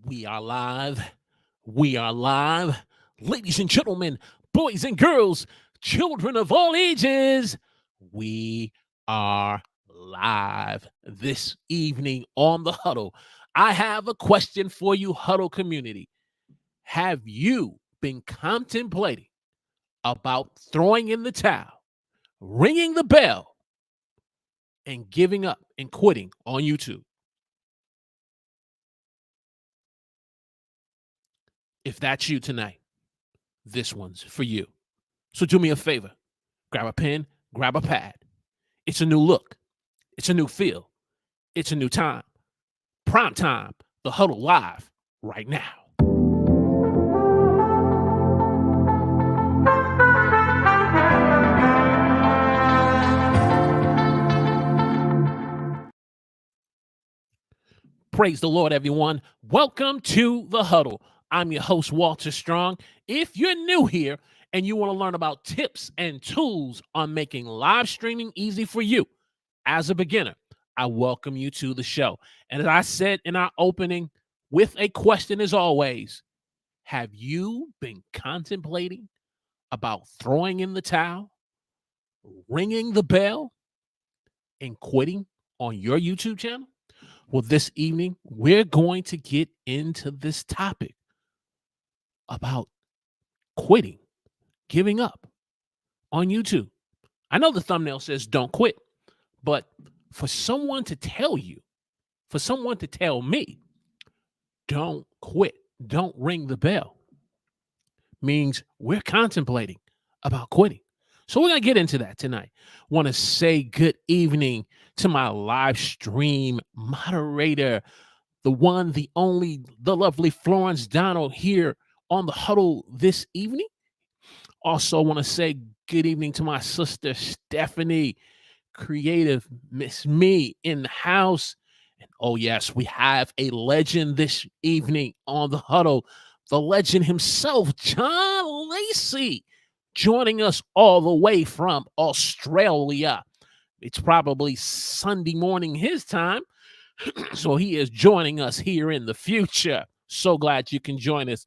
We are live. We are live. Ladies and gentlemen, boys and girls, children of all ages, we are live this evening on the Huddle. I have a question for you, Huddle community. Have you been contemplating about throwing in the towel, ringing the bell, and giving up and quitting on YouTube? If that's you tonight, this one's for you. So do me a favor, grab a pen, grab a pad. It's a new look. It's a new feel. It's a new time. Prime time, the Huddle live right now. Praise the Lord, everyone. Welcome to the Huddle. I'm your host, Walter Strong. If you're new here and you want to learn about tips and tools on making live streaming easy for you as a beginner, I welcome you to the show. And as I said in our opening, with a question as always, have you been contemplating about throwing in the towel, ringing the bell, and quitting on your YouTube channel? Well, this evening, we're going to get into this topic about quitting, giving up on YouTube. I know the thumbnail says don't quit, but for someone to tell you, for someone to tell me, don't quit, don't ring the bell, means we're contemplating about quitting. So we're going to get into that tonight. Want to say good evening to my live stream moderator, the one, the only, the lovely Florence Donald here on the Huddle this evening. Also want to say good evening to my sister Stephanie, creative Miss Me in the house. And oh yes, we have a legend this evening on the Huddle, the legend himself, John Lacey, joining us all the way from Australia. It's probably Sunday morning his time, so he is joining us here in the future. So glad you can join us.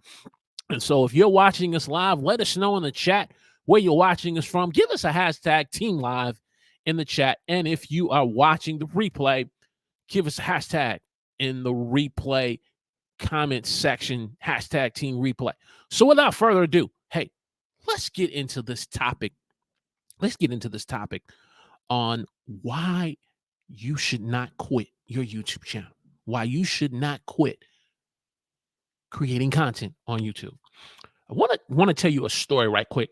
And so if you're watching us live, let us know in the chat where you're watching us from. Give us a hashtag Team Live in the chat. And if you are watching the replay, give us a hashtag in the replay comment section, hashtag Team Replay. So without further ado, hey, let's get into this topic. Let's get into this topic on why you should not quit your YouTube channel, why you should not quit creating content on YouTube. I want to tell you a story right quick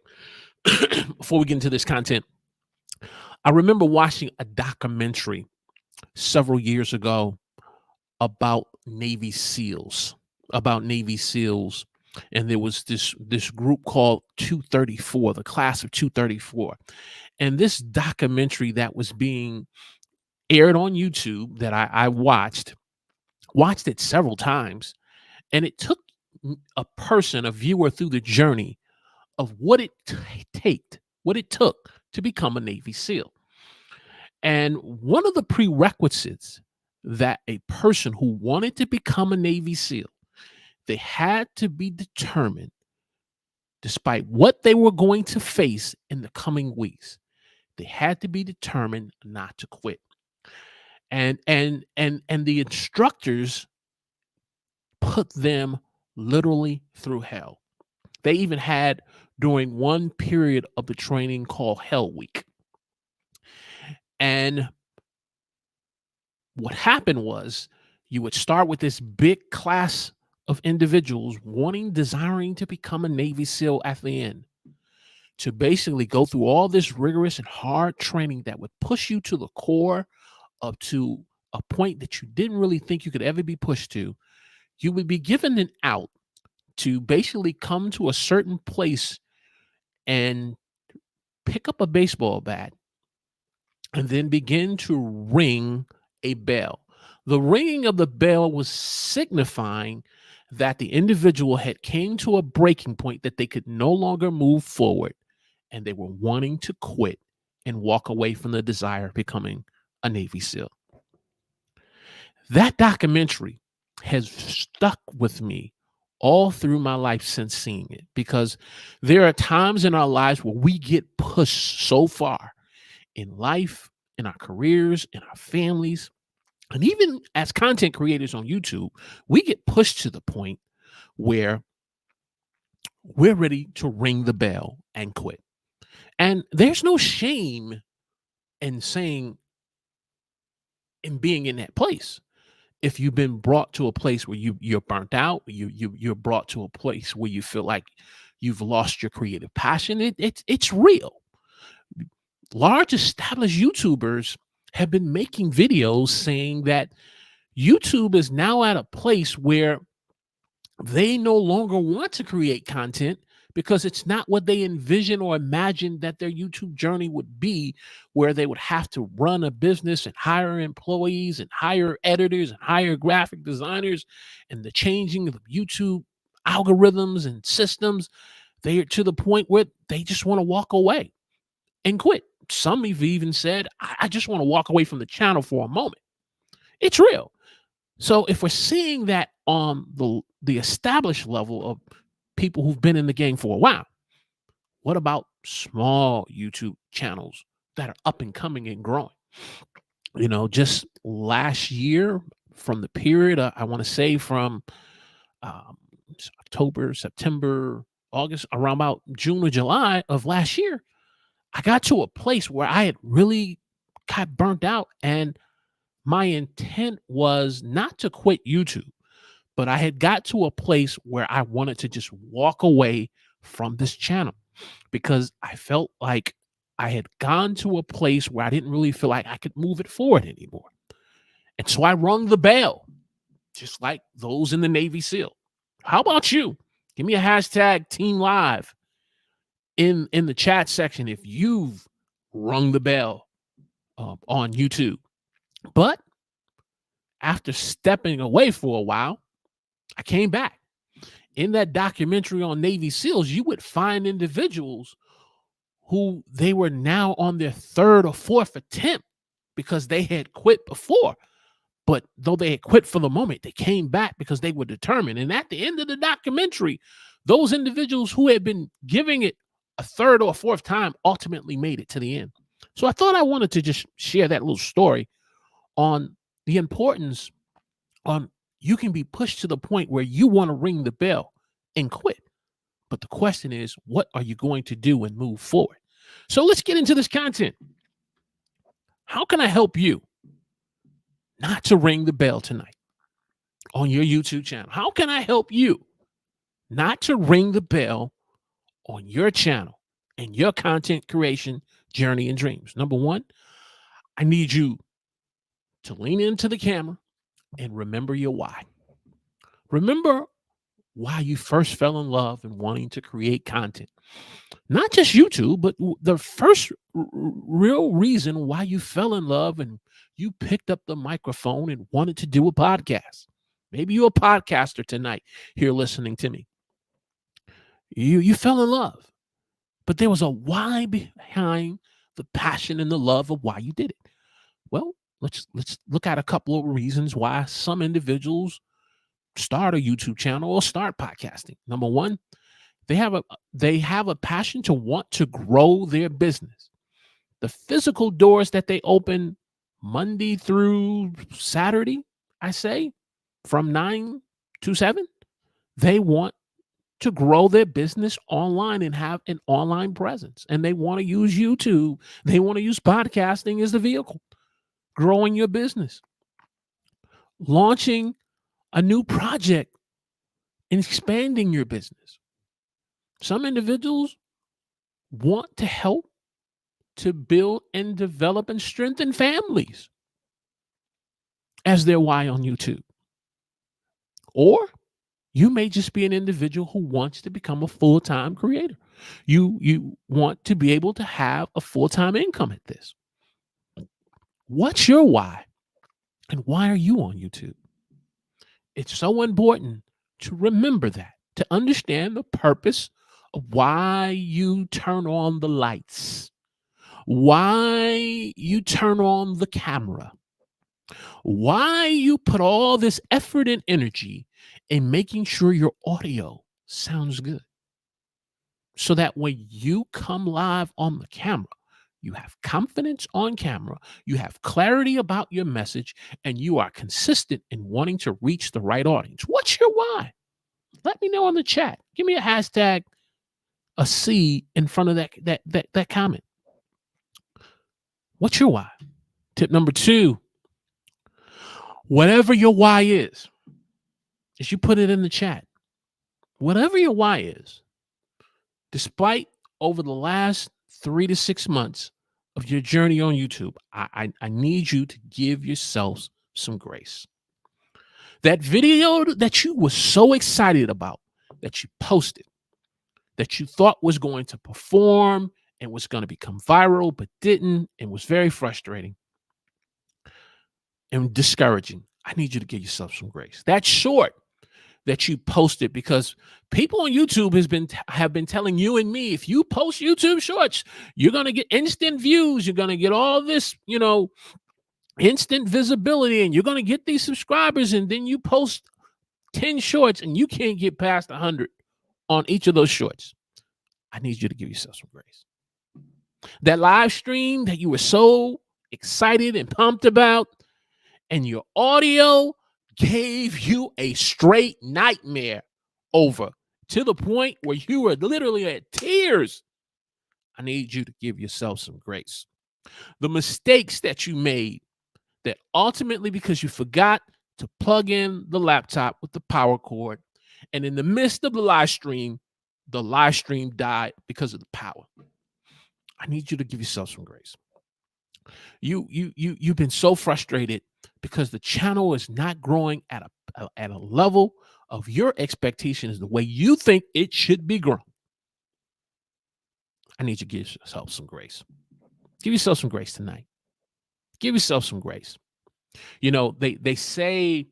before we get into this content. I remember watching a documentary several years ago about Navy SEALs, and there was this group called 234, the class of 234. And this documentary that was being aired on YouTube that I watched it several times, and it took a viewer through the journey of what it took to become a Navy SEAL. And one of the prerequisites that a person who wanted to become a Navy SEAL, they had to be determined, despite what they were going to face in the coming weeks, they had to be determined not to quit. And the instructors put them literally through hell. They even had during one period of the training called Hell Week. And what happened was you would start with this big class of individuals desiring to become a Navy SEAL at the end, to basically go through all this rigorous and hard training that would push you to the core, up to a point that you didn't really think you could ever be pushed to. You would be given an out to basically come to a certain place and pick up a baseball bat and then begin to ring a bell. The ringing of the bell was signifying that the individual had came to a breaking point, that they could no longer move forward, and they were wanting to quit and walk away from the desire of becoming a Navy SEAL. That documentary has stuck with me all through my life since seeing it, because there are times in our lives where we get pushed so far in life, in our careers, in our families, and even as content creators on YouTube, we get pushed to the point where we're ready to ring the bell and quit. And there's no shame in saying, in being in that place. If you've been brought to a place where you're burnt out, you're brought to a place where you feel like you've lost your creative passion, it's real. Large established YouTubers have been making videos saying that YouTube is now at a place where they no longer want to create content because it's not what they envision or imagined that their YouTube journey would be, where they would have to run a business and hire employees and hire editors and hire graphic designers, and the changing of YouTube algorithms and systems. They are to the point where they just want to walk away and quit. Some have even said, I just want to walk away from the channel for a moment. It's real. So if we're seeing that on the established level of people who've been in the game for a while, what about small YouTube channels that are up and coming and growing? You know, just last year, from the period, I want to say from October, September, August, around about June or July of last year, I got to a place where I had really got burnt out, and my intent was not to quit YouTube, but I had got to a place where I wanted to just walk away from this channel, because I felt like I had gone to a place where I didn't really feel like I could move it forward anymore. And so I rung the bell, just like those in the Navy SEAL. How about you? Give me a hashtag Team Live in the chat section if you've rung the bell on YouTube. But after stepping away for a while, I came back. In that documentary on Navy SEALs, you would find individuals who they were now on their third or fourth attempt because they had quit before. But though they had quit for the moment, they came back because they were determined. And at the end of the documentary, those individuals who had been giving it a third or fourth time ultimately made it to the end. So I thought I wanted to just share that little story on the importance on you can be pushed to the point where you want to ring the bell and quit. But the question is, what are you going to do and move forward? So let's get into this content. How can I help you not to ring the bell tonight on your YouTube channel? How can I help you not to ring the bell on your channel and your content creation journey and dreams? Number one, I need you to lean into the camera and remember your why. Remember why you first fell in love and wanting to create content. Not just YouTube, but the first real reason why you fell in love and you picked up the microphone and wanted to do a podcast. Maybe you're a podcaster tonight here listening to me. You fell in love, but there was a why behind the passion and the love of why you did it. Well, let's look at a couple of reasons why some individuals start a YouTube channel or start podcasting. Number one, they have a passion to want to grow their business. The physical doors that they open Monday through Saturday, I say, from 9 to 7, they want to grow their business online and have an online presence. And they want to use YouTube. They want to use podcasting as the vehicle. Growing your business. Launching a new project and expanding your business. Some individuals want to help to build and develop and strengthen families as their why on YouTube. Or you may just be an individual who wants to become a full-time creator. You want to be able to have a full-time income at this. What's your why? And why are you on YouTube? It's so important to remember that, to understand the purpose of why you turn on the lights, why you turn on the camera, Why you put all this effort and energy in making sure your audio sounds good so that when you come live on the camera, you have confidence on camera, you have clarity about your message, and you are consistent in wanting to reach the right audience. What's your why? Let me know in the chat. Give me a hashtag, a C in front of that comment. What's your why? Tip number 2, whatever your why is you put it in the chat. Whatever your why is, despite over the last 3 to 6 months of your journey on YouTube, I need you to give yourselves some grace. That video that you were so excited about, that you posted, that you thought was going to perform and was going to become viral, but didn't, and was very frustrating and discouraging, I need you to give yourself some grace. That short that you posted, because people on YouTube have been telling you and me, if you post YouTube shorts, you're going to get instant views, you're going to get all this, instant visibility, and you're going to get these subscribers, and then you post 10 shorts and you can't get past 100 on each of those shorts. I need you to give yourself some grace. That live stream that you were so excited and pumped about, and your audio gave you a straight nightmare over, to the point where you were literally at tears. I need you to give yourself some grace. The mistakes that you made, that ultimately, because you forgot to plug in the laptop with the power cord, and in the midst of the live stream died because of the power. I need you to give yourself some grace. You've been so frustrated because the channel is not growing at a level of your expectations the way you think it should be grown. I need you to give yourself some grace. Give yourself some grace tonight. Give yourself some grace. They say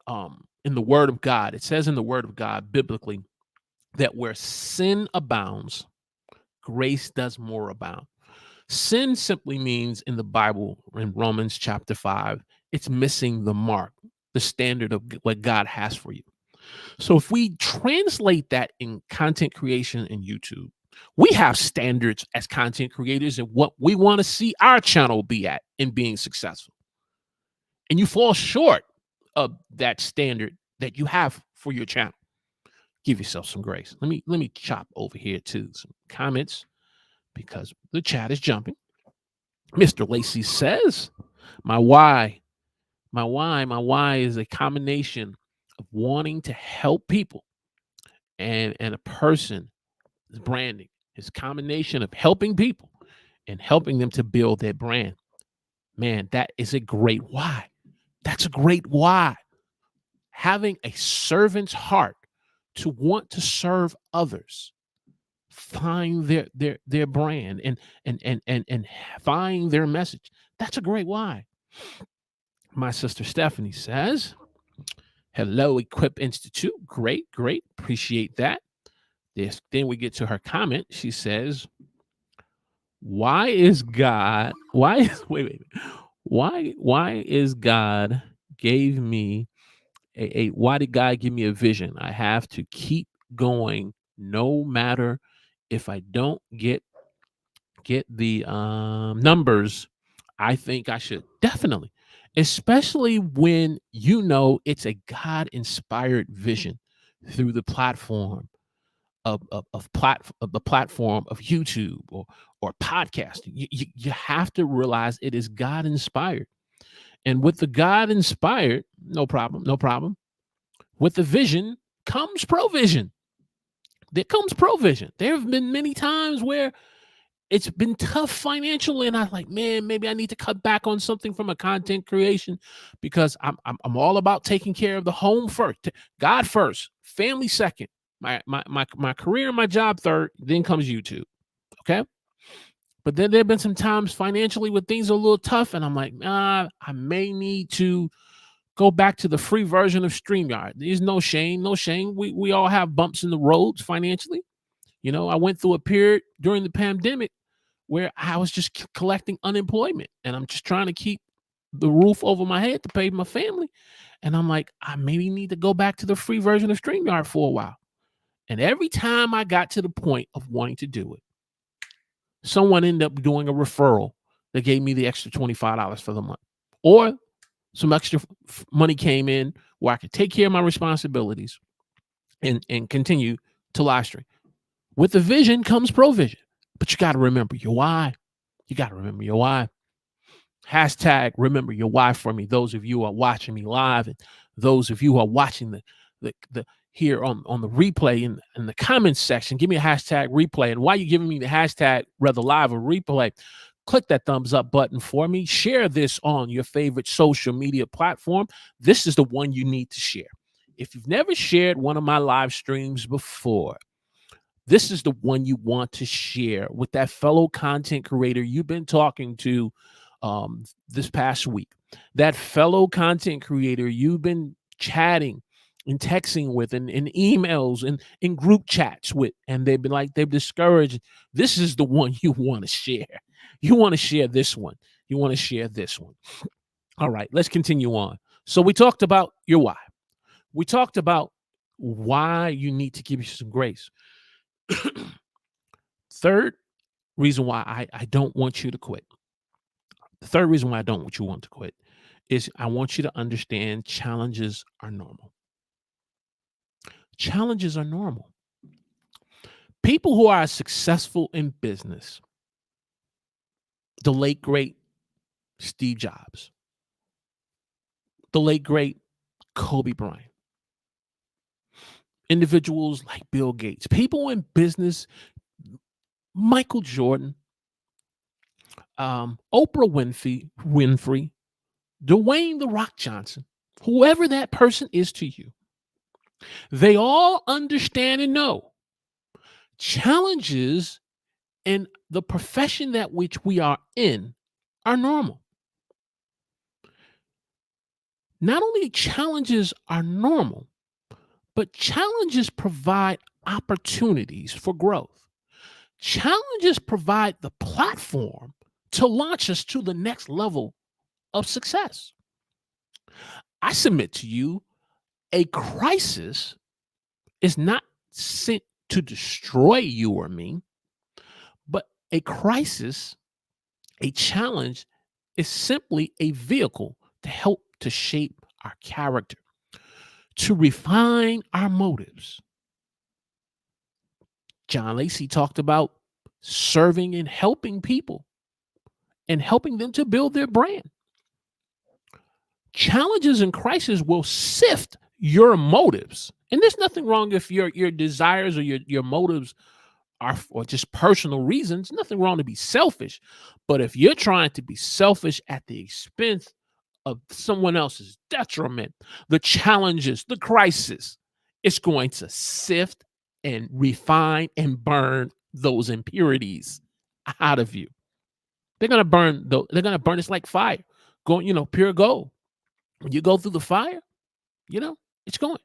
in the Word of God, it says in the Word of God biblically that where sin abounds, grace does more abound. Sin simply means, in the Bible, in Romans chapter 5, it's missing the mark, the standard of what God has for you. So if we translate that in content creation in YouTube, we have standards as content creators and what we want to see our channel be at in being successful. And you fall short of that standard that you have for your channel. Give yourself some grace. Let me chop over here to some comments, because the chat is jumping. Mr. Lacey says, my why is a combination of wanting to help people and a person's branding. It's a combination of helping people and helping them to build their brand. Man, that is a great why. That's a great why. Having a servant's heart to want to serve others, find their brand and find their message. That's a great why. My sister Stephanie says, hello, Equip Institute. Great. Appreciate that. Then we get to her comment. She says, why is God gave me why did God give me a vision? I have to keep going no matter if I don't get the numbers I think I should. Definitely, especially when it's a God-inspired vision through the platform of the platform of YouTube or podcasting. You have to realize it is God-inspired. And with the God-inspired, no problem. With the vision comes provision. There comes provision. There have been many times where it's been tough financially, and I'm like, man, maybe I need to cut back on something from a content creation, because I'm all about taking care of the home first, God first, family second, my career and my job third, then comes YouTube. Okay. But then there have been some times financially where things are a little tough, and I'm like, I may need to go back to the free version of StreamYard. There's no shame. We all have bumps in the roads financially. I went through a period during the pandemic where I was just collecting unemployment, and I'm just trying to keep the roof over my head to pay my family. And I'm like, I maybe need to go back to the free version of StreamYard for a while. And every time I got to the point of wanting to do it, someone ended up doing a referral that gave me the extra $25 for the month. Or some extra money came in where I could take care of my responsibilities and continue to live stream. With the vision comes provision. But you got to remember your why. You got to remember your why. Hashtag remember your why for me. Those of you who are watching me live, and those of you who are watching the here on the replay in the comments section, give me a hashtag replay. And while you're giving me the hashtag, whether live or replay, click that thumbs up button for me. Share this on your favorite social media platform. This is the one you need to share. If you've never shared one of my live streams before, this is the one you want to share with that fellow content creator you've been talking to this past week. That fellow content creator you've been chatting and texting with and in emails and in group chats with, and they've been like, they've discouraged. This is the one you want to share. You want to share this one. You want to share this one. All right, let's continue on. So we talked about your why. We talked about why you need to give you some grace. Third reason why I don't want you to quit. The third reason why I don't want you to quit is I want you to understand challenges are normal. Challenges are normal. People who are successful in business, the late great Steve Jobs, the late great Kobe Bryant, individuals like Bill Gates, people in business, Michael Jordan, Oprah Winfrey, Dwayne "The Rock" Johnson, whoever that person is to you, they all understand and know challenges in the profession that which we are in are normal. Not only challenges are normal, but challenges provide opportunities for growth. Challenges provide the platform to launch us to the next level of success. I submit to you, a crisis is not sent to destroy you or me, but a crisis, a challenge, is simply a vehicle to help to shape our character, to refine our motives. John Lacey talked about serving and helping people and helping them to build their brand. Challenges and crises will sift your motives. And there's nothing wrong if your desires or your motives are for just personal reasons. Nothing wrong to be selfish. But if you're trying to be selfish at the expense of someone else's detriment, the challenges, the crisis, it's going to sift and refine and burn those impurities out of you. They're going to burn, they're going to burn. It's like fire going, pure gold. When you go through the fire, it's going.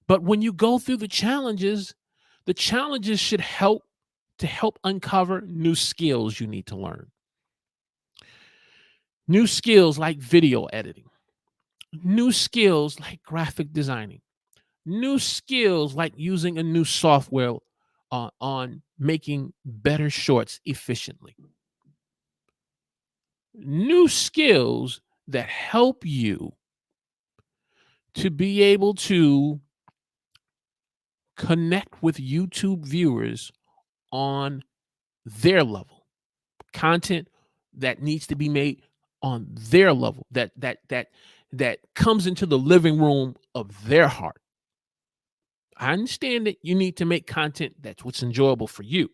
But when you go through the challenges should help uncover new skills you need to learn. New skills like video editing, new skills like graphic designing, new skills like using a new software on making better shorts efficiently. New skills that help you to be able to connect with YouTube viewers on their level. Content that needs to be made on their level, that comes into the living room of their heart. I understand that you need to make content that's what's enjoyable for you.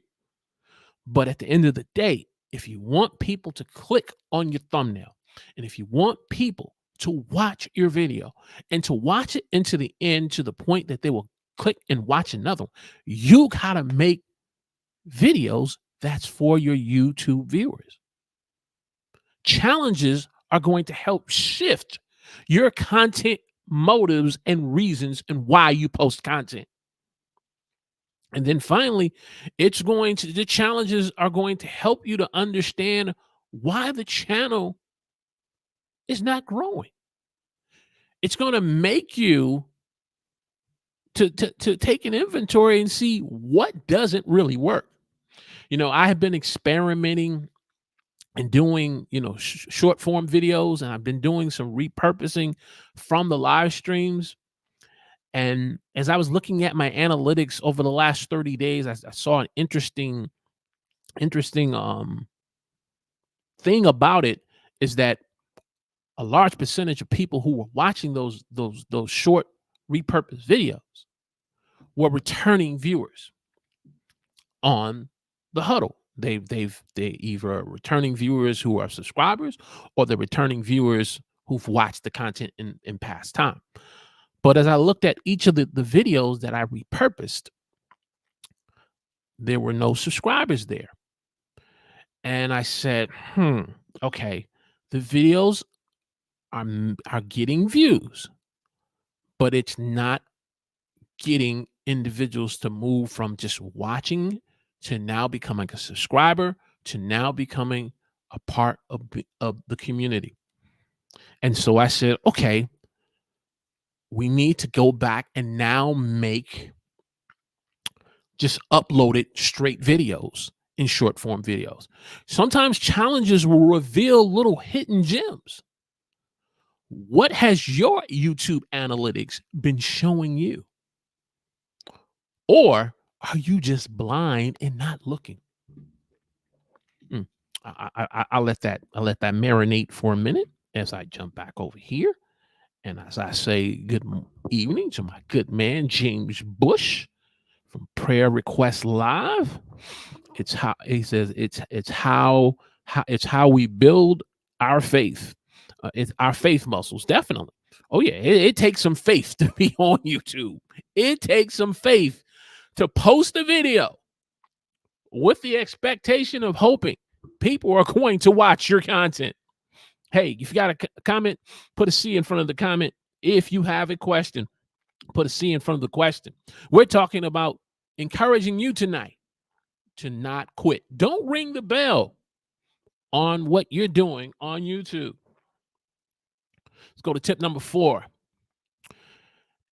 But at the end of the day, if you want people to click on your thumbnail, and if you want people to watch your video and to watch it into the end to the point that they will click and watch another one, you got to make videos that's for your YouTube viewers. Challenges are going to help shift your content motives and reasons and why you post content. And then finally, the challenges are going to help you to understand why the channel is not growing. It's going to make you to take an inventory and see what doesn't really work. I have been experimenting and doing, short form videos, and I've been doing some repurposing from the live streams. And as I was looking at my analytics over the last 30 days, I saw an interesting thing about it is that a large percentage of people who were watching those short repurposed videos were returning viewers on the Huddle. They either returning viewers who are subscribers, or they're returning viewers who've watched the content in past time. But as I looked at each of the videos that I repurposed, there were no subscribers there. And I said, okay, the videos are getting views, but it's not getting individuals to move from just watching to now becoming a subscriber to now becoming a part of the community. And so I said, okay, we need to go back and now make just uploaded straight videos in short form videos. Sometimes challenges will reveal little hidden gems. What has your YouTube analytics been showing you? Or are you just blind and not looking? I'll let that marinate for a minute as I jump back over here. And as I say good evening to my good man, James Bush from Prayer Request Live. It's how he says it's how we build our faith. It's our faith muscles, definitely. Oh yeah, it takes some faith to be on YouTube. It takes some faith to post a video with the expectation of hoping people are going to watch your content. Hey, if you got a comment, put a C in front of the comment. If you have a question, put a C in front of the question. We're talking about encouraging you tonight to not quit. Don't ring the bell on what you're doing on YouTube. Let's go to tip number 4.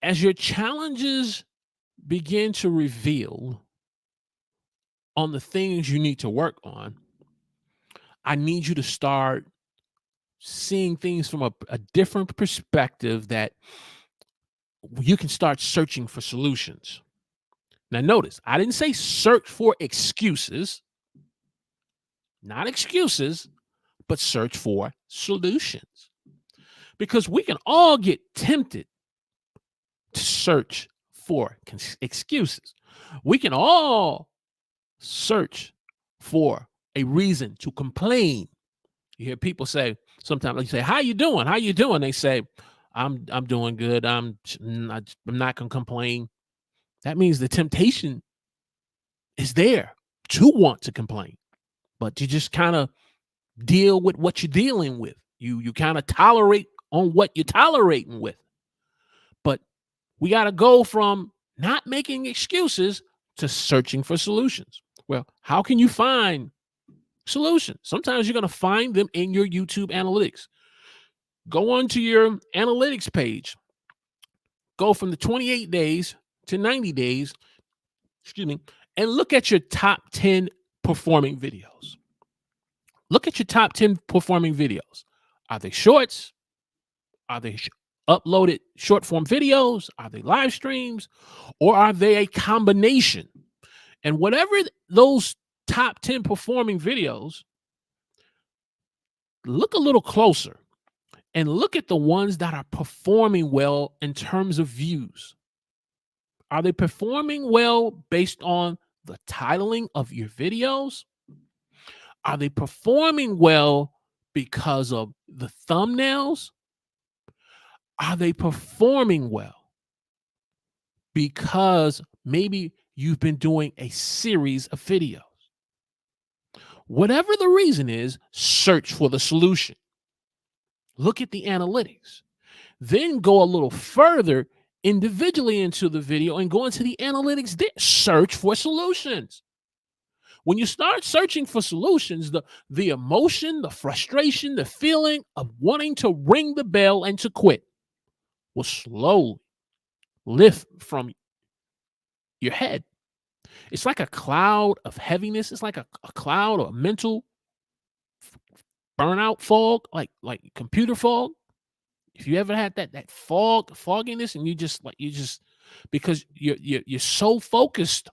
As your challenges begin to reveal on the things you need to work on, I need you to start seeing things from a different perspective, that you can start searching for solutions. Now, notice, I didn't say search for excuses, not excuses, but search for solutions. Because we can all get tempted to search for excuses. We can all search for a reason to complain. You hear people say, sometimes you say, how you doing? How you doing? They say, I'm doing good. I'm not going to complain. That means the temptation is there to want to complain, but you just kind of deal with what you're dealing with. You kind of tolerate on what you're tolerating with. But we got to go from not making excuses to searching for solutions. Well, how can you find solutions? Sometimes you're going to find them in your YouTube analytics. Go onto your analytics page. Go from the 28 days to 90 days, and look at your top 10 performing videos. Look at your top 10 performing videos. Are they shorts? Are they uploaded short form videos? Are they live streams? Or are they a combination? And whatever those top 10 performing videos, look a little closer and look at the ones that are performing well in terms of views. Are they performing well based on the titling of your videos? Are they performing well because of the thumbnails? Are they performing well because maybe you've been doing a series of videos? Whatever the reason is, search for the solution. Look at the analytics. Then go a little further individually into the video and go into the analytics there. Search for solutions. When you start searching for solutions, the emotion, the frustration, the feeling of wanting to ring the bell and to quit will slowly lift from your head. It's like a cloud of heaviness. It's like a cloud of mental burnout fog, like computer fog. If you ever had that fogginess, and you just because you're so focused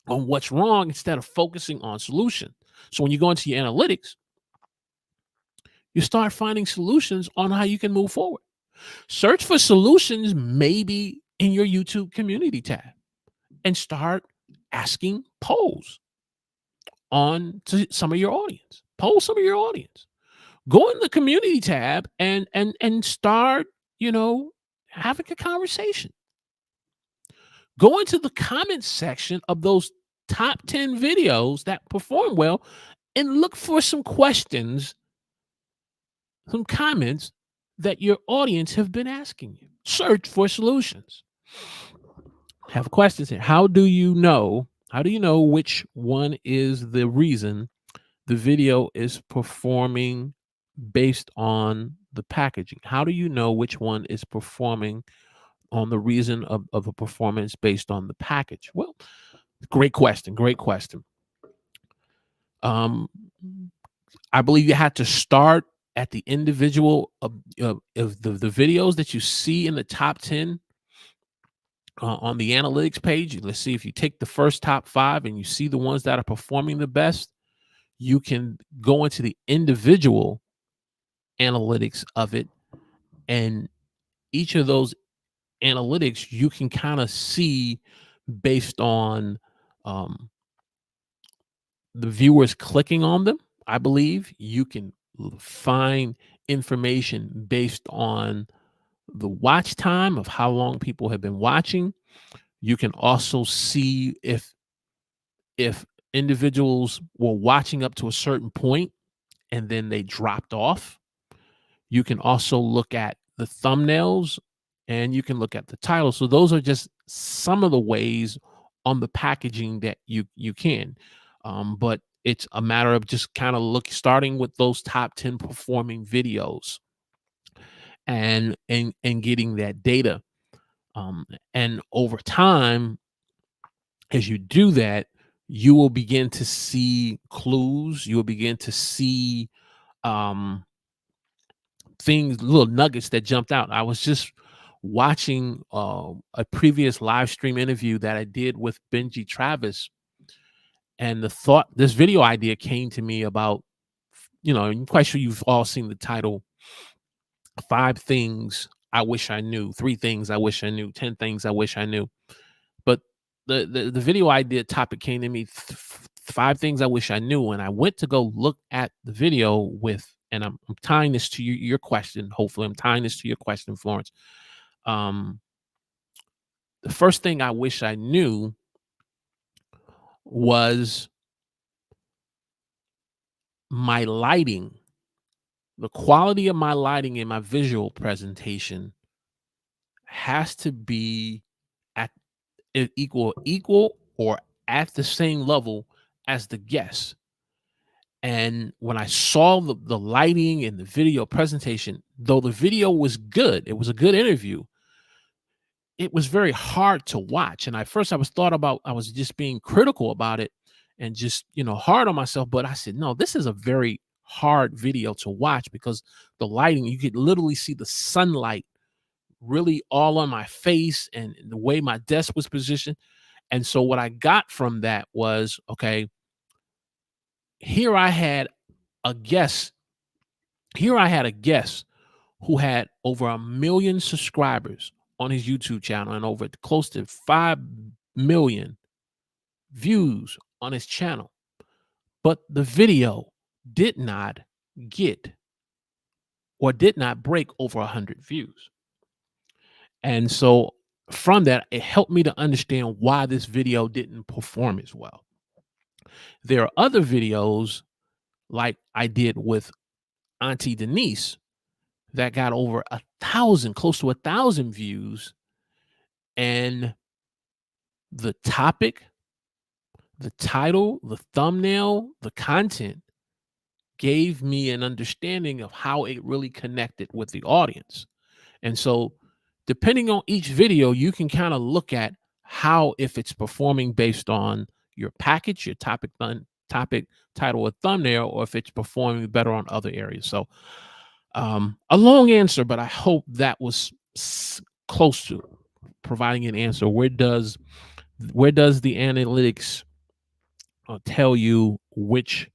on what's wrong instead of focusing on solution. So when you go into your analytics, you start finding solutions on how you can move forward. Search for solutions maybe in your YouTube community tab and start asking polls on to some of your audience. Poll some of your audience. Go in the community tab and start, having a conversation. Go into the comments section of those top 10 videos that perform well and look for some questions, some comments that your audience have been asking you. Search for solutions. Have questions here. How do you know which one is the reason the video is performing based on the packaging? How do you know which one is performing on the reason of a performance based on the package? Well, great question. Great question. I believe you had to start at the individual of the videos that you see in the top 10 on the analytics page. Let's see, if you take the first top 5 and you see the ones that are performing the best, you can go into the individual analytics of it, and each of those analytics you can kind of see based on the viewers clicking on them. I believe you can find information based on the watch time of how long people have been watching. You can also see if individuals were watching up to a certain point and then they dropped off. You can also look at the thumbnails and you can look at the title. So those are just some of the ways on the packaging that you can. But it's a matter of just kind of starting with those top 10 performing videos and getting that data. And over time, as you do that, you will begin to see clues. You will begin to see things, little nuggets that jumped out. I was just watching a previous live stream interview that I did with Benji Travis, and this video idea came to me about, I'm quite sure you've all seen the title, 5 things I wish I knew, 3 things I wish I knew, 10 things I wish I knew. But the video idea topic came to me, 5 things I wish I knew. And I went to go look at the video and I'm tying this to your question. Hopefully I'm tying this to your question, Florence. The first thing I wish I knew was my lighting, the quality of my lighting in my visual presentation has to be at equal or at the same level as the guests. And when I saw the lighting and the video presentation, though the video was good, it was a good interview, it was very hard to watch. And I was just being critical about it and just, hard on myself. But I said, no, this is a very hard video to watch because the lighting, you could literally see the sunlight really all on my face and the way my desk was positioned. And so what I got from that was, okay, here I had a guest who had over 1 million subscribers on his YouTube channel and over close to 5 million views on his channel. But the video did not break over 100 views. And so from that, it helped me to understand why this video didn't perform as well. There are other videos like I did with Auntie Denise that got over 1,000, close to 1,000 views. And the topic, the title, the thumbnail, the content gave me an understanding of how it really connected with the audience. And so, depending on each video, you can kind of look at how, if it's performing based on your package, your topic, title, or thumbnail, or if it's performing better on other areas. So, a long answer, but I hope that was close to providing an answer. Where does the analytics tell you which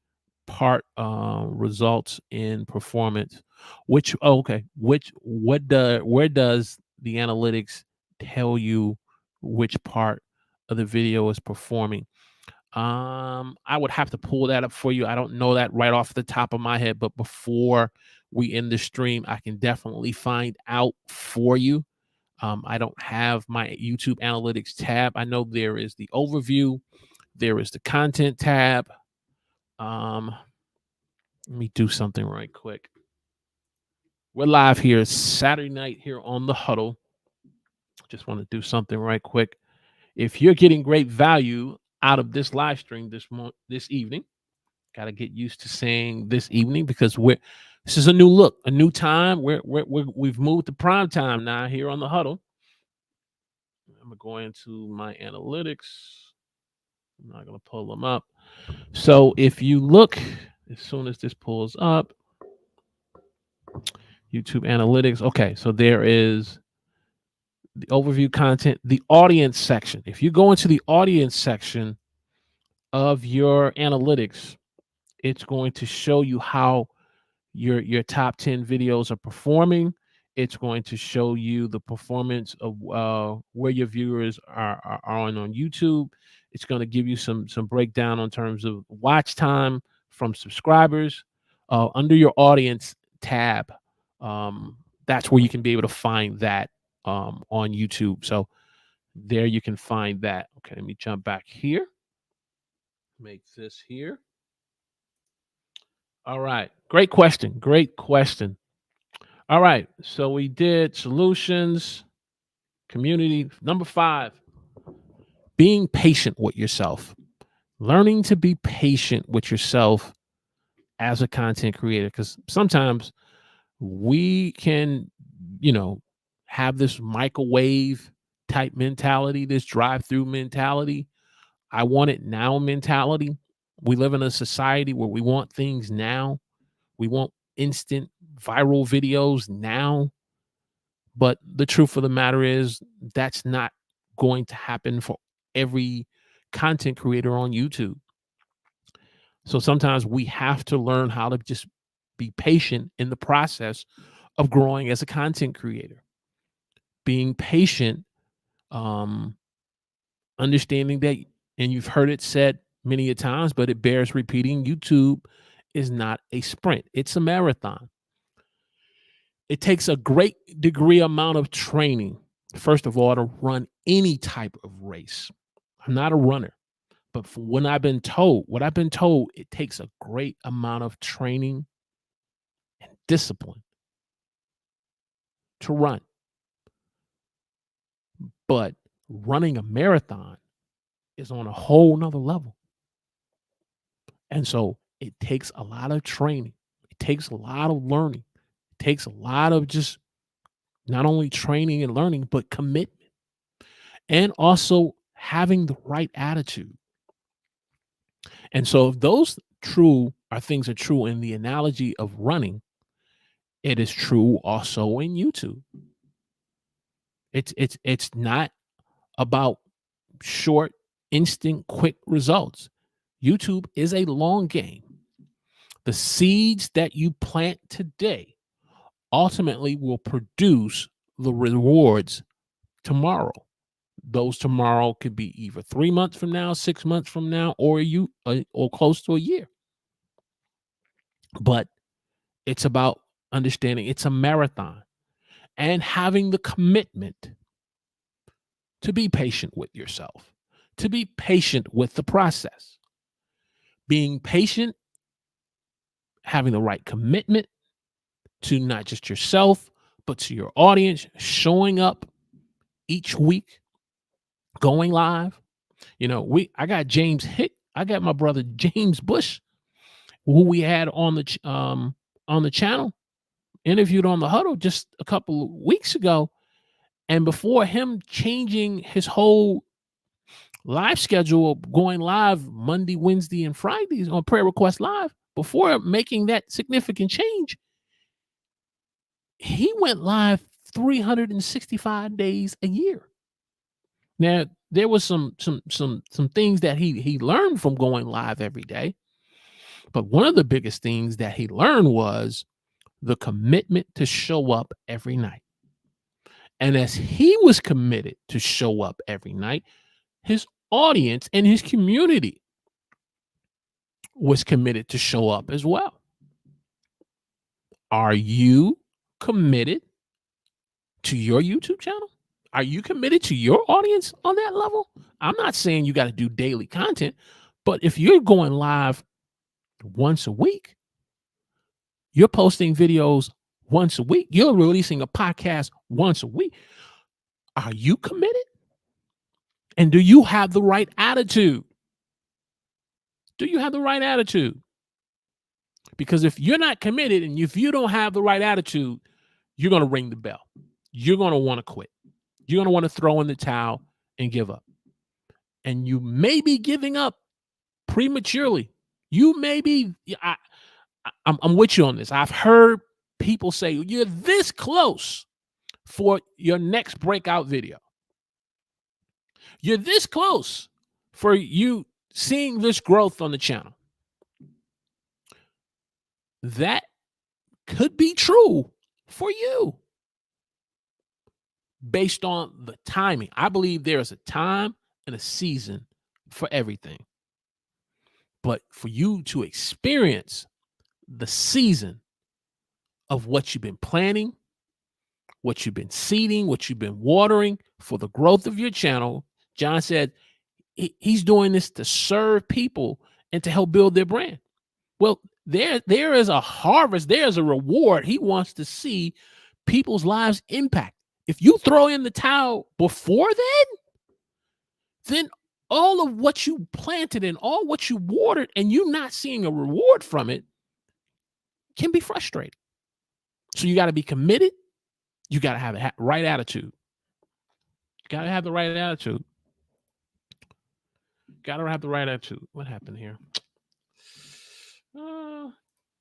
part results in performance? Where does the analytics tell you which part of the video is performing? I would have to pull that up for you. I don't know that right off the top of my head, but before we end the stream, I can definitely find out for you. I don't have my YouTube analytics tab. I know there is the overview, there is the content tab. Let me do something right quick. We're live here Saturday night here on the Huddle. Just want to do something right quick. If you're getting great value out of this live stream this evening, got to get used to saying this evening because this is a new look, a new time. We've moved to prime time now here on the Huddle. I'm gonna go into my analytics. I'm not gonna pull them up. So if you look, as soon as this pulls up, YouTube analytics. Okay, so there is the overview content, the audience section. If you go into the audience section of your analytics, it's going to show you how your top 10 videos are performing. It's going to show you the performance of where your viewers are on YouTube. It's going to give you some breakdown in terms of watch time from subscribers. Under your audience tab, that's where you can be able to find that on YouTube. So there you can find that. Okay, let me jump back here. Make this here. All right. Great question. Great question. All right. So we did solutions, community. Number 5, being patient with yourself. Learning to be patient with yourself as a content creator, because sometimes we can, have this microwave type mentality, this drive-through mentality. I want it now mentality. We live in a society where we want things now. We want instant viral videos now. But the truth of the matter is that's not going to happen for every content creator on YouTube. So sometimes we have to learn how to just be patient in the process of growing as a content creator. Being patient, understanding that, and you've heard it said many a times, but it bears repeating, YouTube is not a sprint. It's a marathon. It takes a great degree amount of training, first of all, to run any type of race. I'm not a runner, but what I've been told, it takes a great amount of training and discipline to run. But running a marathon is on a whole nother level. And so it takes a lot of training. It takes a lot of learning. It takes a lot of just not only training and learning, but commitment. And also having the right attitude. And so if those things are true in the analogy of running, it is true also in YouTube. It's not about short, instant, quick results. YouTube is a long game. The seeds that you plant today ultimately will produce the rewards tomorrow. Those tomorrow could be either 3 months from now, 6 months from now, or or close to a year. But it's about understanding it's a marathon and having the commitment to be patient with yourself, to be patient with the process. Being patient, having the right commitment to not just yourself, but to your audience, showing up each week, going live. I got James I got my brother James Bush, who we had on the channel, interviewed on the Huddle just a couple of weeks ago. And before him changing his whole live schedule, going live Monday, Wednesday, and Fridays on Prayer Request Live, before making that significant change, he went live 365 days a year. Now, there was some things that he learned from going live every day, but one of the biggest things that he learned was the commitment to show up every night. And as he was committed to show up every night, his audience and his community was committed to show up as well. Are you committed to your YouTube channel? Are you committed to your audience on that level? I'm not saying you got to do daily content, but if you're going live once a week, you're posting videos once a week, you're releasing a podcast once a week, are you committed? And do you have the right attitude? Do you have the right attitude? Because if you're not committed and if you don't have the right attitude, you're going to ring the bell. You're going to want to quit. You're going to want to throw in the towel and give up. And you may be giving up prematurely. You may be, I'm with you on this. I've heard people say, you're this close for your next breakout video. You're this close for you seeing this growth on the channel. That could be true for you based on the timing. I believe there is a time and a season for everything. But for you to experience the season of what you've been planning, what you've been seeding, what you've been watering for the growth of your channel, John said he's doing this to serve people and to help build their brand. Well, there is a harvest, there's a reward. He wants to see people's lives impact. If you throw in the towel before then all of what you planted and all what you watered and you not seeing a reward from it can be frustrating. So you got to be committed. You got to have the right attitude. You got to have the right attitude. Got to have the right attitude. What happened here?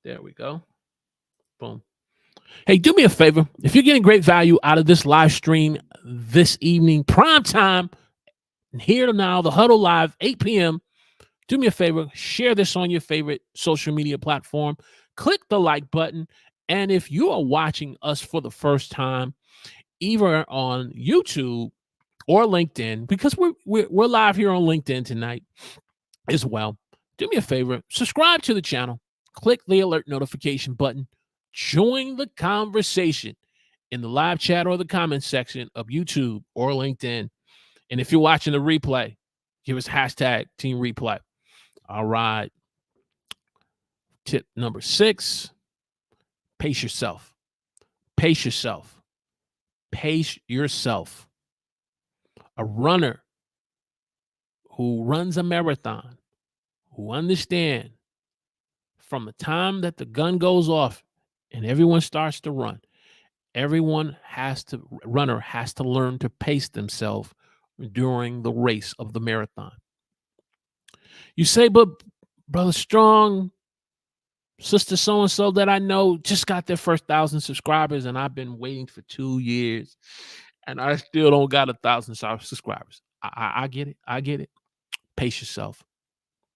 There we go. Boom. Hey, do me a favor. If you're getting great value out of this live stream this evening, prime time, here now, the Huddle Live, 8 p.m., do me a favor, share this on your favorite social media platform, click the like button, and if you are watching us for the first time, either on YouTube or LinkedIn, because we're live here on LinkedIn tonight as well, do me a favor, subscribe to the channel, click the alert notification button, join the conversation in the live chat or the comment section of YouTube or LinkedIn. And if you're watching the replay, give us hashtag Team Replay. All right. Tip number 6, pace yourself. Pace yourself. Pace yourself. A runner who runs a marathon, who understands from the time that the gun goes off and everyone starts to run, runner has to learn to pace themselves during the race of the marathon. You say, but Brother Strong, sister so-and-so that I know just got their first 1,000 subscribers and I've been waiting for 2 years and I still don't got 1,000 subscribers. I get it. I get it. Pace yourself.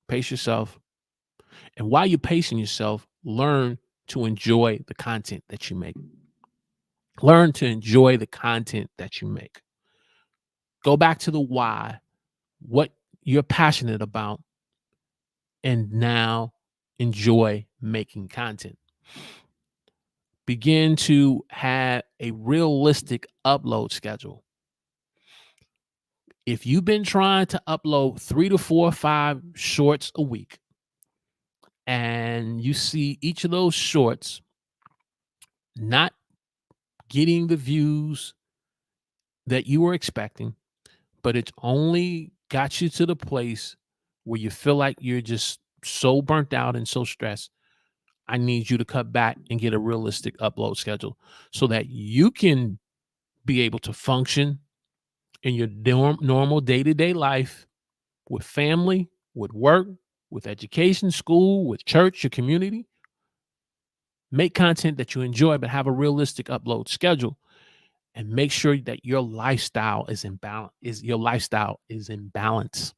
Pace yourself. And while you're pacing yourself, learn to enjoy the content that you make. Learn to enjoy the content that you make. Go back to the why, what you're passionate about, and now enjoy making content. Begin to have a realistic upload schedule. If you've been trying to upload 3 to 4 or 5 shorts a week, and you see each of those shorts not getting the views that you were expecting, but it's only got you to the place where you feel like you're just so burnt out and so stressed, I need you to cut back and get a realistic upload schedule so that you can be able to function in your normal day-to-day life with family, with work, with education, school, with church, your community. Make content that you enjoy, but have a realistic upload schedule, and make sure that your lifestyle is in balance.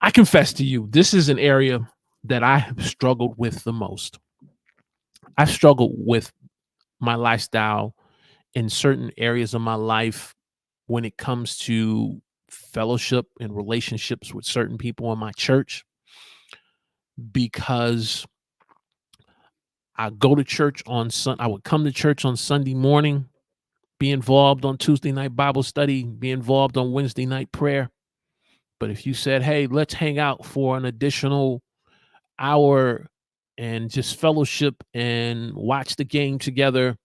I confess to you, this is an area that I have struggled with the most. I've struggled with my lifestyle in certain areas of my life when it comes to fellowship and relationships with certain people in my church, because I go to church on I would come to church on Sunday morning, be involved on Tuesday night Bible study, be involved on Wednesday night prayer. But if you said, hey, let's hang out for an additional hour and just fellowship and watch the game together,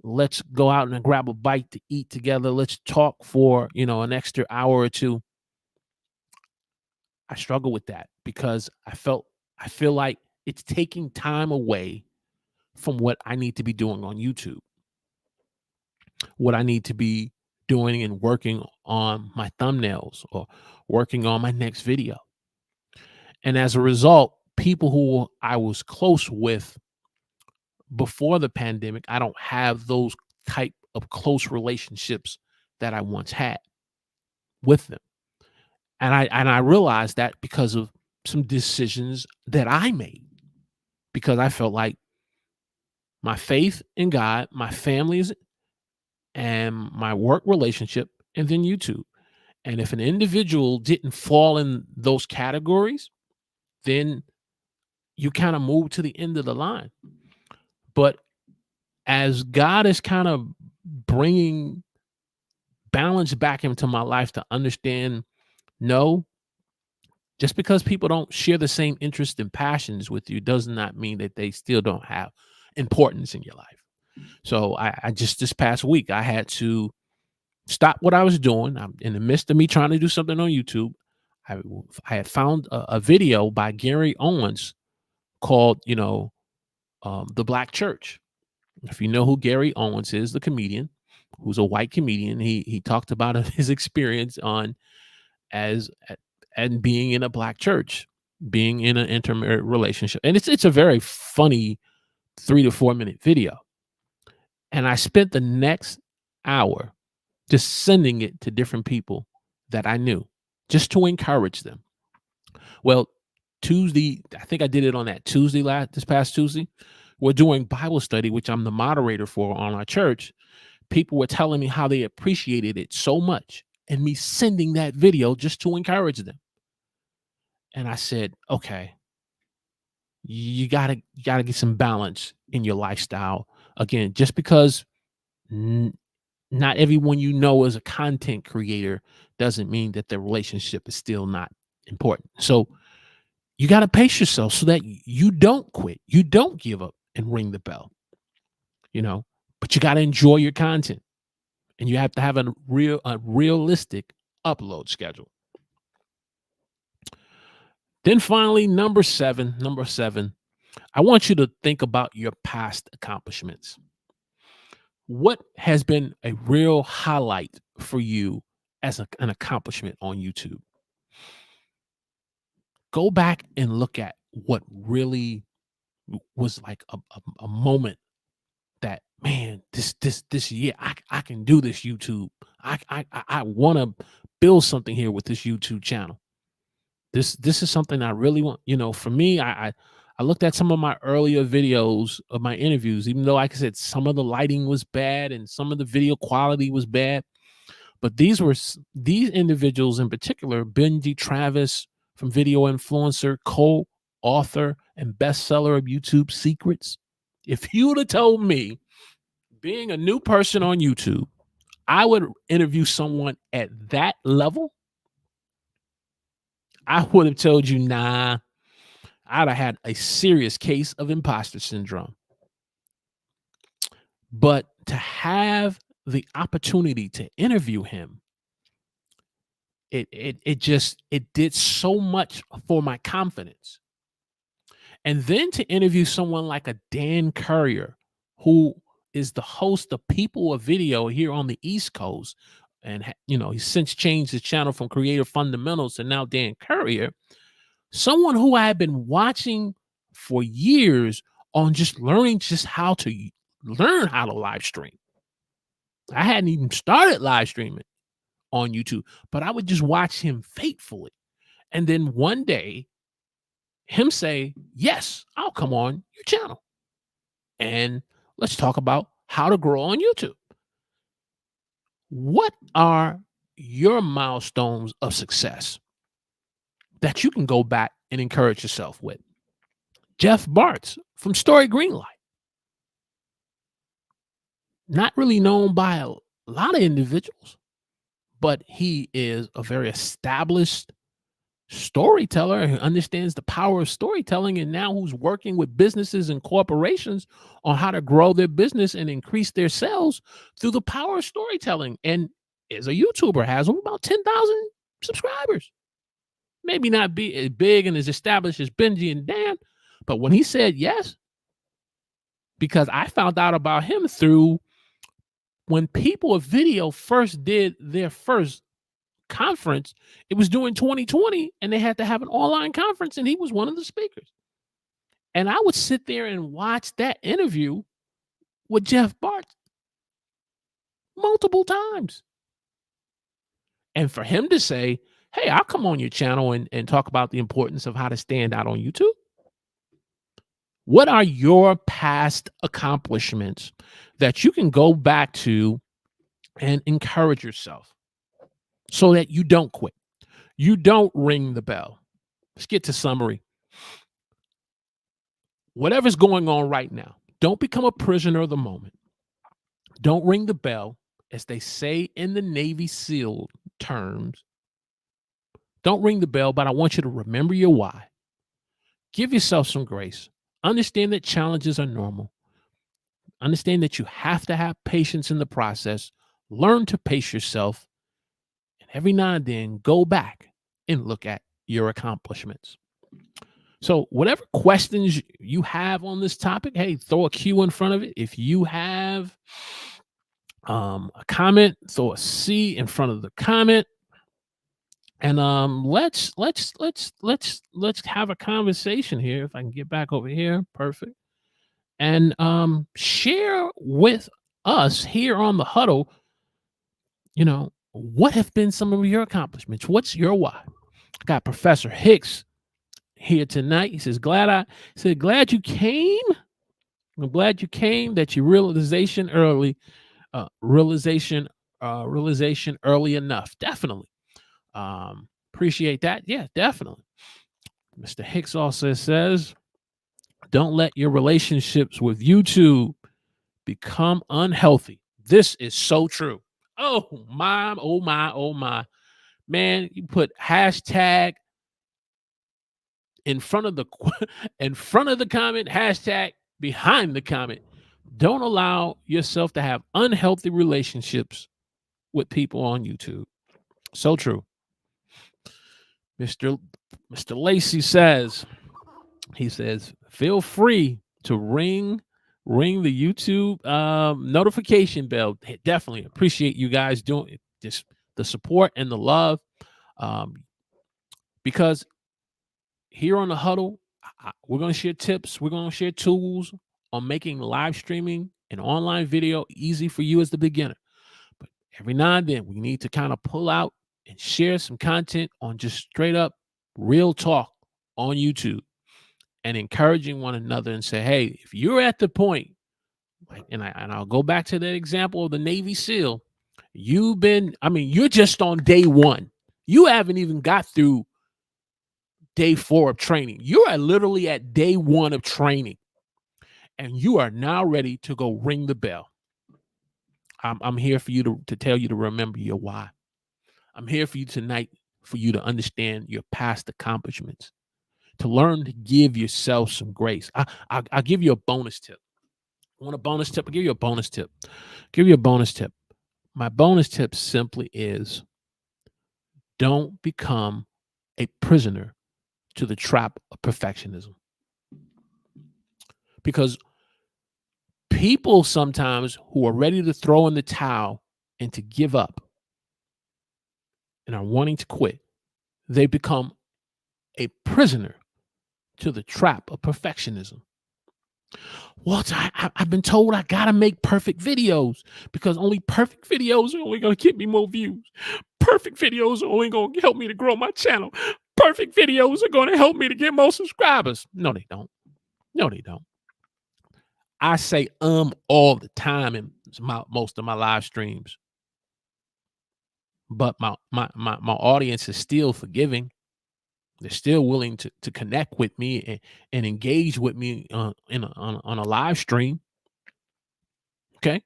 let's go out and grab a bite to eat together, let's talk for, an extra hour or two. I struggle with that because I feel like it's taking time away from what I need to be doing on YouTube, what I need to be doing and working on my thumbnails or working on my next video. And as a result, people who I was close with before the pandemic, I don't have those type of close relationships that I once had with them. And I realized that because of some decisions that I made, because I felt like my faith in God, my families, and my work relationship, and then YouTube. And if an individual didn't fall in those categories, then you kind of move to the end of the line. But as God is kind of bringing balance back into my life to understand, no, just because people don't share the same interests and passions with you does not mean that they still don't have importance in your life. So I just this past week, I had to stop what I was doing. I'm in the midst of me trying to do something on YouTube. I had found a video by Gary Owens called, The Black Church. If you know who Gary Owens is, the comedian, who's a white comedian, he talked about his experience on as and being in a black church, being in an intimate relationship, and it's a very funny 3 to 4 minute video. And I spent the next hour just sending it to different people that I knew, just to encourage them. Well, Tuesday, I think I did it on that Tuesday this past Tuesday. We're doing Bible study, which I'm the moderator for on our church. People were telling me how they appreciated it so much and me sending that video just to encourage them. And I said, okay, you gotta get some balance in your lifestyle. Again, just because not everyone you know as a content creator doesn't mean that the relationship is still not important. So you got to pace yourself so that you don't quit, you don't give up and ring the bell, but you got to enjoy your content, and you have to have a realistic upload schedule. Then finally, number seven, I want you to think about your past accomplishments. What has been a real highlight for you as an accomplishment on YouTube? Go back and look at what really was like a moment that, man, this year I can do this YouTube. I want to build something here with this YouTube channel. This is something I really want. For me, I looked at some of my earlier videos of my interviews, even though, like I said, some of the lighting was bad and some of the video quality was bad. But these individuals in particular, Benji Travis from Video Influencer, co-author and bestseller of YouTube Secrets. If you would have told me, being a new person on YouTube, I would interview someone at that level, I would have told you, nah, I'd have had a serious case of imposter syndrome. But to have the opportunity to interview him it did so much for my confidence. And then to interview someone like a Dan Courier, who is the host of People of Video here on the East Coast, and he's since changed his channel from Creative Fundamentals to now Dan Courier, someone who I had been watching for years on just learning just how to learn how to live stream. I hadn't even started live streaming on YouTube, but I would just watch him faithfully. And then one day, him say, "Yes, I'll come on your channel and let's talk about how to grow on YouTube." What are your milestones of success that you can go back and encourage yourself with? Jeff Bartz from Story Greenlight, not really known by a lot of individuals, but he is a very established storyteller who understands the power of storytelling, and now who's working with businesses and corporations on how to grow their business and increase their sales through the power of storytelling. And as a YouTuber, has about 10,000 subscribers. Maybe not be as big and as established as Benji and Dan, but when he said yes, because I found out about him through when People of Video first did their first conference, it was during 2020, and they had to have an online conference, and he was one of the speakers. And I would sit there and watch that interview with Jeff Bart multiple times. And for him to say, "Hey, I'll come on your channel and talk about the importance of how to stand out on YouTube." What are your past accomplishments that you can go back to and encourage yourself so that you don't quit? You don't ring the bell. Let's get to summary. Whatever's going on right now, don't become a prisoner of the moment. Don't ring the bell, as they say in the Navy SEAL terms. Don't ring the bell, but I want you to remember your why. Give yourself some grace. Understand that challenges are normal. Understand that you have to have patience in the process. Learn to pace yourself. And every now and then, go back and look at your accomplishments. So whatever questions you have on this topic, hey, throw a Q in front of it. If you have a comment, throw a C in front of the comment. And let's have a conversation here. If I can get back over here, perfect. And share with us here on the Huddle, what have been some of your accomplishments? What's your why? I got Professor Hicks here tonight. He says, glad you came. I'm glad you came, that your realization early enough. Definitely. Appreciate that. Yeah, definitely. Mr. Hicks also says, don't let your relationships with YouTube become unhealthy. This is so true. Oh my, oh my, oh my. Man, you put hashtag in front of the comment, hashtag behind the comment. Don't allow yourself to have unhealthy relationships with people on YouTube. So true. Mr. Lacey says, feel free to ring the YouTube notification bell. Definitely appreciate you guys doing just the support and the love. Because here on the Huddle, we're going to share tips. We're going to share tools on making live streaming and online video easy for you as the beginner. But every now and then, we need to kind of pull out and share some content on just straight up real talk on YouTube, and encouraging one another and say, hey, if you're at the point, and I'll go back to that example of the Navy SEAL, you're just on day one. You haven't even got through day 4 of training. You are literally at day 1 of training, and you are now ready to go ring the bell. I'm here for you to tell you to remember your why. I'm here for you tonight, for you to understand your past accomplishments, to learn to give yourself some grace. I'll give you a bonus tip. Want a bonus tip? I'll give you a bonus tip. My bonus tip simply is, Don't become a prisoner to the trap of perfectionism. Because people sometimes who are ready to throw in the towel and to give up and are wanting to quit, they become a prisoner to the trap of perfectionism. Walter, I've been told I gotta make perfect videos because only perfect videos are only gonna get me more views. Perfect videos are only gonna help me to grow my channel. Perfect videos are gonna help me to get more subscribers. No, they don't. No, they don't. I say all the time in most of my live streams, but my audience is still forgiving. They're still willing to connect with me and engage with me on a live stream. Okay,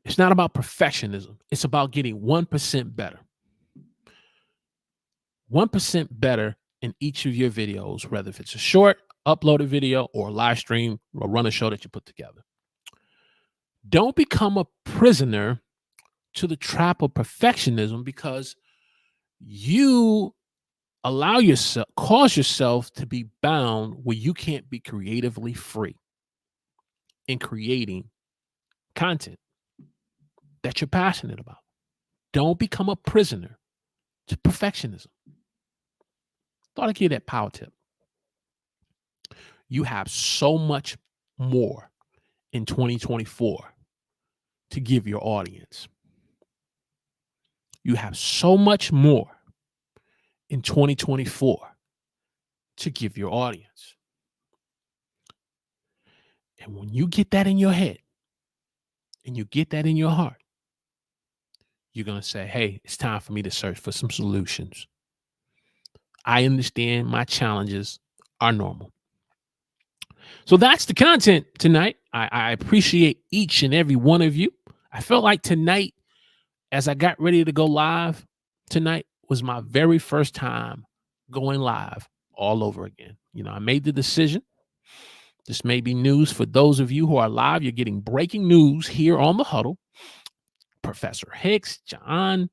it's not about perfectionism. It's about getting 1% better. 1% better in each of your videos, whether if it's a short uploaded video or a live stream or run a show that you put together. Don't become a prisoner to the trap of perfectionism because you cause yourself to be bound where you can't be creatively free in creating content that you're passionate about. Don't become a prisoner to perfectionism. Thought I'd give you that power tip. You have so much more in 2024 to give your audience. You have so much more in 2024 to give your audience. And when you get that in your head and you get that in your heart, you're going to say, hey, it's time for me to search for some solutions. I understand my challenges are normal. So that's the content tonight. I appreciate each and every one of you. I felt like tonight, as I got ready to go live, tonight was my very first time going live all over again. You know, I made the decision. This may be news for those of you who are live. You're getting breaking news here on the Huddle. Professor Hicks, John,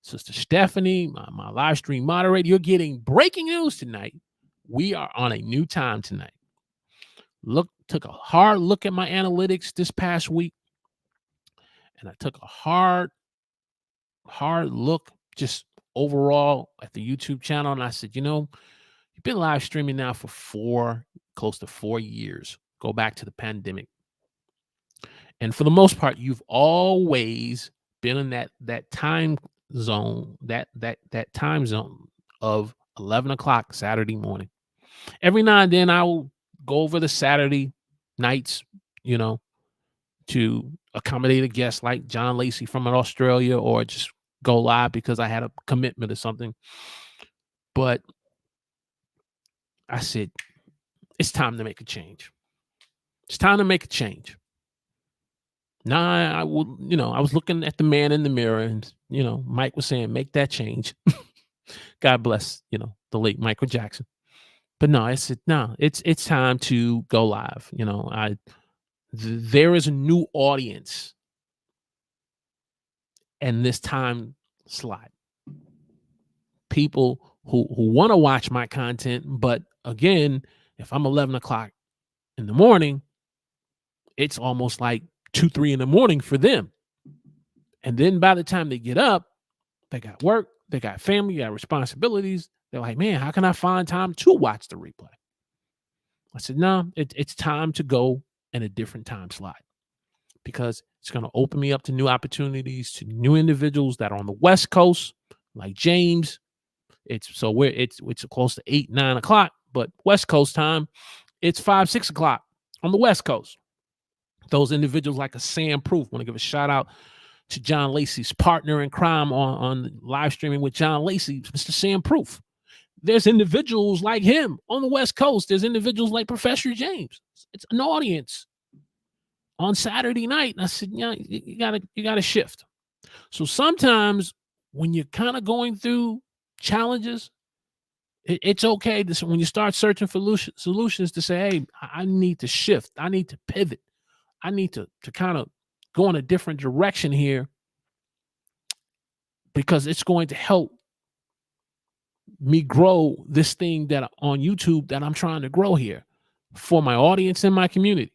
Sister Stephanie, my live stream moderator, you're getting breaking news tonight. We are on a new time tonight. Took a hard look at my analytics this past week, and I took a hard look just overall at the YouTube channel, and I said, you know, you've been live streaming now for close to 4 years. Go back to the pandemic. And for the most part, you've always been in that time zone, that time zone of 11 o'clock Saturday morning. Every now and then I will go over the Saturday nights, you know, to accommodate a guest like John Lacey from Australia, or just go live because I had a commitment or something. But I said, it's time to make a change. It's time to make a change. Now, I was looking at the man in the mirror, and, you know, Mike was saying, make that change. God bless, you know, the late Michael Jackson. But no, I said, no, it's time to go live. You know, there is a new audience in this time slot. People who want to watch my content, but again, if I'm 11 o'clock in the morning, it's almost like 2, 3 in the morning for them. And then by the time they get up, they got work, they got family, they got responsibilities. They're like, man, how can I find time to watch the replay? I said, no, it's time to go in a different time slot, because it's going to open me up to new opportunities, to new individuals that are on the West Coast, like James. It's close to 8, 9 o'clock, but West Coast time, it's 5, 6 o'clock on the West Coast. Those individuals like a Sam Proof. Want to give a shout out to John Lacey's partner in crime on live streaming with John Lacey, Mr. Sam Proof. There's individuals like him on the West Coast. There's individuals like Professor James. It's an audience on Saturday night. And I said, yeah, you gotta shift. So sometimes when you're kind of going through challenges, it's okay when you start searching for solutions to say, hey, I need to shift. I need to pivot. I need to kind of go in a different direction here, because it's going to help me grow this thing that on YouTube that I'm trying to grow here for my audience and my community.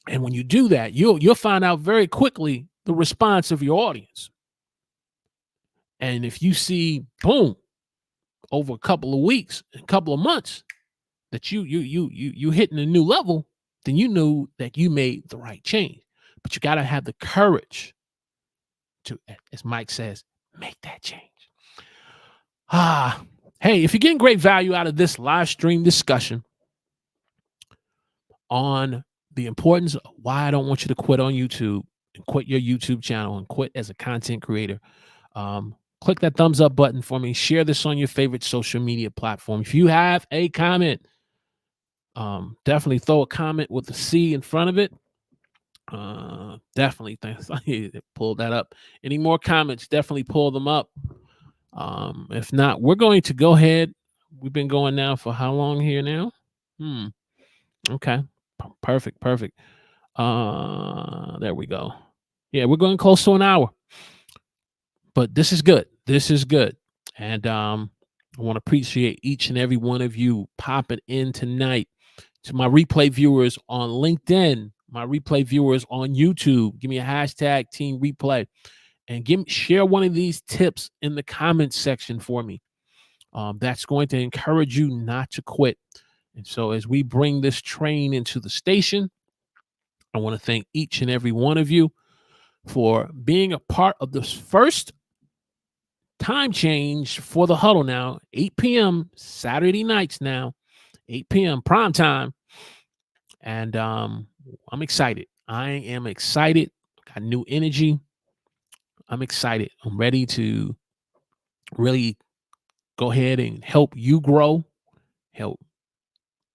And when you do that, you'll find out very quickly the response of your audience. And if you see, boom, over a couple of weeks, a couple of months, that you hitting a new level, then you knew that you made the right change. But you got to have the courage to, as Mike says, make that change. Hey, if you're getting great value out of this live stream discussion on the importance of why I don't want you to quit on YouTube and quit your YouTube channel and quit as a content creator, click that thumbs up button for me. Share this on your favorite social media platform. If you have a comment, definitely throw a comment with a C in front of it. Definitely pull that up. Any more comments, definitely pull them up. If not, we're going to go ahead. We've been going now for how long here now? Okay. Perfect. There we go. Yeah, we're going close to an hour. But this is good. And I want to appreciate each and every one of you popping in tonight. To my replay viewers on LinkedIn, my replay viewers on YouTube, give me a hashtag Team Replay and share one of these tips in the comments section for me. That's going to encourage you not to quit. And so as we bring this train into the station, I want to thank each and every one of you for being a part of this first time change for the Huddle now, 8 p.m. Saturday nights now, 8 p.m. prime time. And I'm excited. I am excited. Got new energy. I'm excited. I'm ready to really go ahead and help you grow, help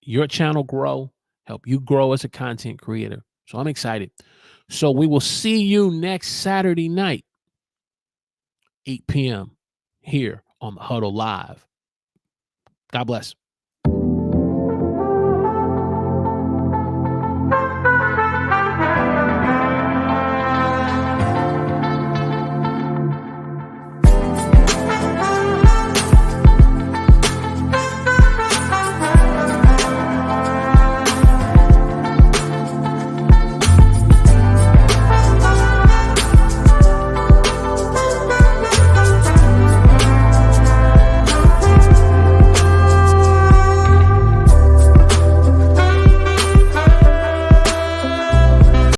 your channel grow, help you grow as a content creator. So I'm excited. So we will see you next Saturday night, 8 p.m. here on the Huddle Live. God bless.